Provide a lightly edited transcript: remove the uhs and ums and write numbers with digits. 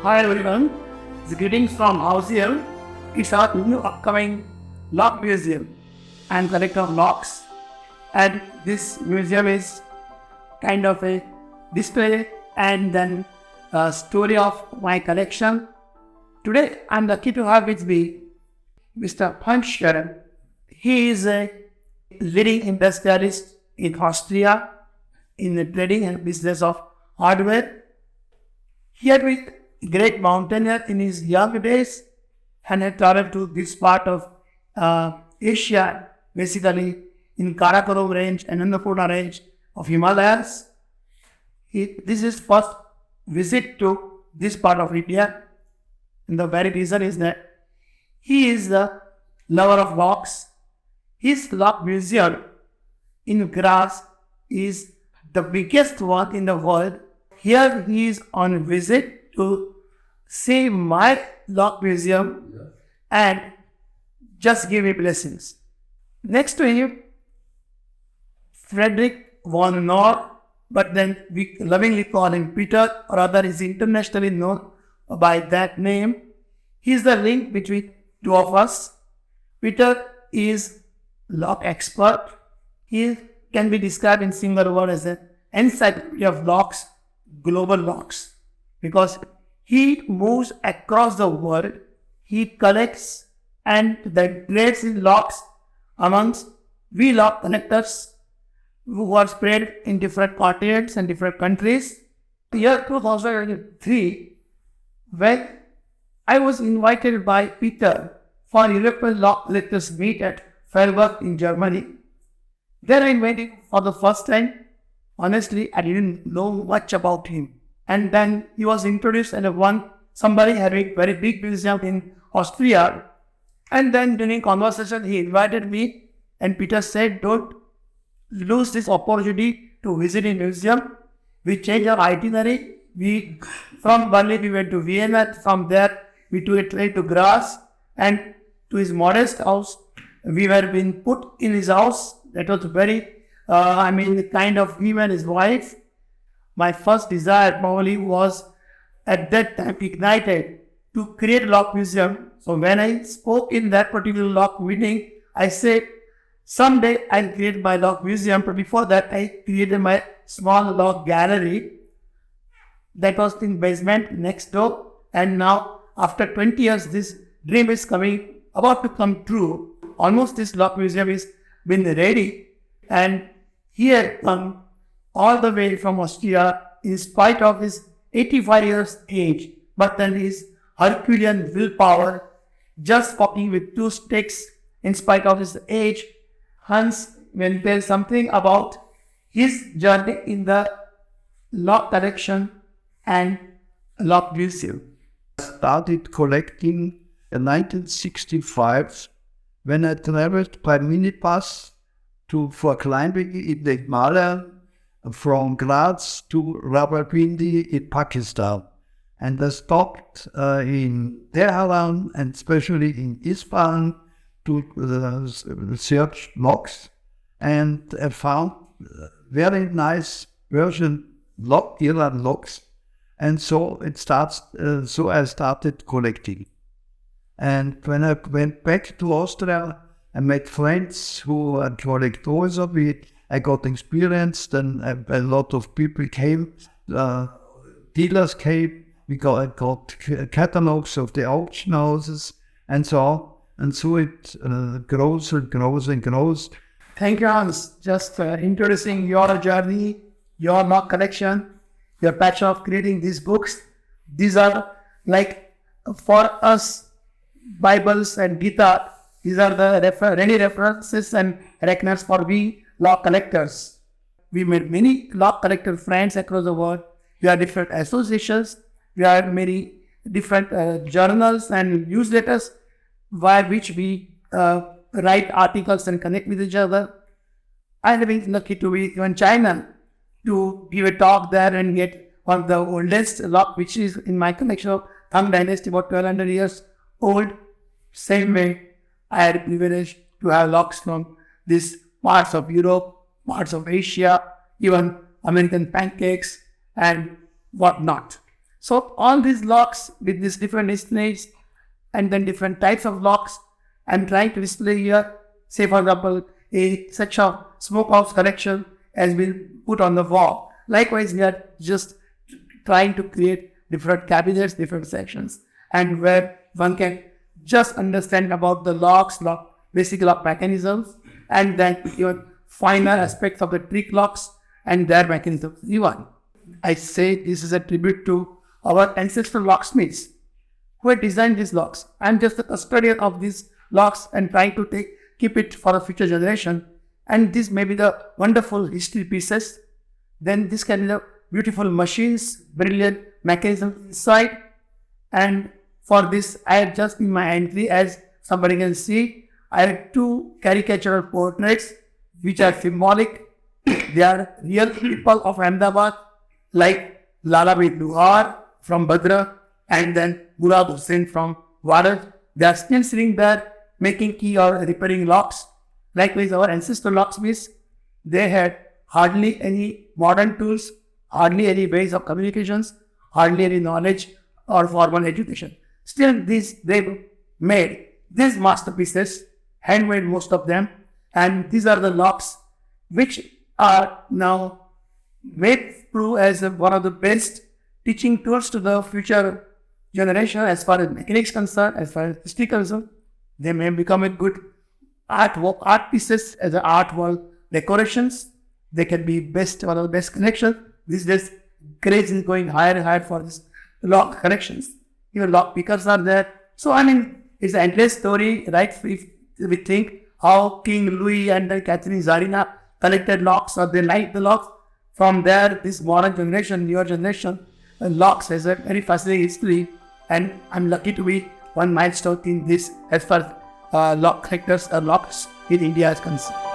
Hi everyone, the greetings from House here. It's our new upcoming lock museum and collector of locks. And this museum is kind of a display and then a story of my collection. Today I'm lucky to have with me Mr. Hiren Shah. He is a leading industrialist in Austria in the trading and business of hardware. He had been a great mountaineer in his young days and had traveled to this part of Asia, basically in Karakoram range and Annapurna range of Himalayas. This is his first visit to this part of India. And the very reason is that he is the lover of locks. His lock museum in Graz is the biggest one in the world. Here he is on visit to see my lock museum and just give me blessings. Next to him, Frederick von Knorr, but then we lovingly call him Peter, or rather is internationally known by that name. He is the link between two of us. Peter is lock expert. He can be described in single word as an encyclopedia of locks, global locks, because he moves across the world. He collects and then trades in locks amongst we lock collectors who are spread in different continents and different countries. Year 2003, when I was invited by Peter for European lock collectors meet at Freiburg in Germany. There I met him for the first time. Honestly, I didn't know much about him. And then he was introduced as somebody having very big museum in Austria. And then during conversation, he invited me and Peter said, don't lose this opportunity to visit a museum. We changed our itinerary. From Berlin, we went to Vienna. From there, we took a train to Graz and to his modest house. We were being put in his house. That was very kind of him and his wife. My first desire probably was at that time ignited to create a lock museum. So when I spoke in that particular lock meeting, I said, someday I'll create my lock museum. But before that, I created my small lock gallery. That was in basement next door. And now after 20 years, this dream is about to come true. Almost this lock museum is been ready. And he had come all the way from Austria in spite of his 85 years age, but then his Herculean willpower, just walking with two sticks in spite of his age. HANNS will tell something about his journey in the lock collection and lock museum. I started collecting in 1965 when I traveled by minibus for climbing in the Himalaya from Graz to Rawalpindi in Pakistan. And I stopped in Tehran and especially in Isfahan to search locks. And I found very nice version Iran locks. And so I started collecting. And when I went back to Austria, I met friends who collect also. I got experience, then a lot of people came, dealers came, I got catalogs of the auction houses and so on. And so it grows and grows and grows. Thank you, Hans. Just introducing your journey, your lock collection, your passion of creating these books. These are like for us, Bibles and Gita. These are the ready references and reckoners for we lock collectors. We made many lock collector friends across the world. We have different associations. We have many different journals and newsletters via which we write articles and connect with each other. I have been lucky to be in China to give a talk there and get one of the oldest lock, which is in my collection of Tang Dynasty, about 1200 years old. Same way, I had the privilege to have locks from these parts of Europe, parts of Asia, even American pancakes and whatnot. So all these locks with these different displays and then different types of locks, I'm trying to display here. Say for example, a such a smokehouse collection has been put on the wall. Likewise, we are just trying to create different cabinets, different sections, and where one can just understand about the locks, basic lock mechanisms, and then even finer aspects of the trick locks and their mechanisms. Even I say this is a tribute to our ancestral locksmiths who had designed these locks. I'm just a custodian of these locks and trying to keep it for the future generation. And this may be the wonderful history pieces. Then this can be the beautiful machines, brilliant mechanisms inside. And for this, I have just in my entry, as somebody can see, I have 2 caricatural portraits which are symbolic. They are real people of Ahmedabad, like Lala Bid Luhar from Badra and then Murad Hussain from Waraj. They are still sitting there making key or repairing locks. Likewise, our ancestral locksmiths, they had hardly any modern tools, hardly any ways of communications, hardly any knowledge or formal education. Still, they made these masterpieces, handmade most of them, and these are the locks which are now made through as one of the best teaching tools to the future generation as far as mechanics concerned, as far as history concerned. They may become a good art pieces as an art wall decorations. They can be one of the best connections. These days, craze is going higher and higher for these lock connections. Even lock pickers are there. So I mean, it's an endless story, right? If we think how King Louis and then Catherine Zarina collected locks, or they liked the locks. From there, this modern generation, newer generation, locks has a very fascinating history, and I'm lucky to be one milestone in this as far as lock collectors or locks in India is concerned.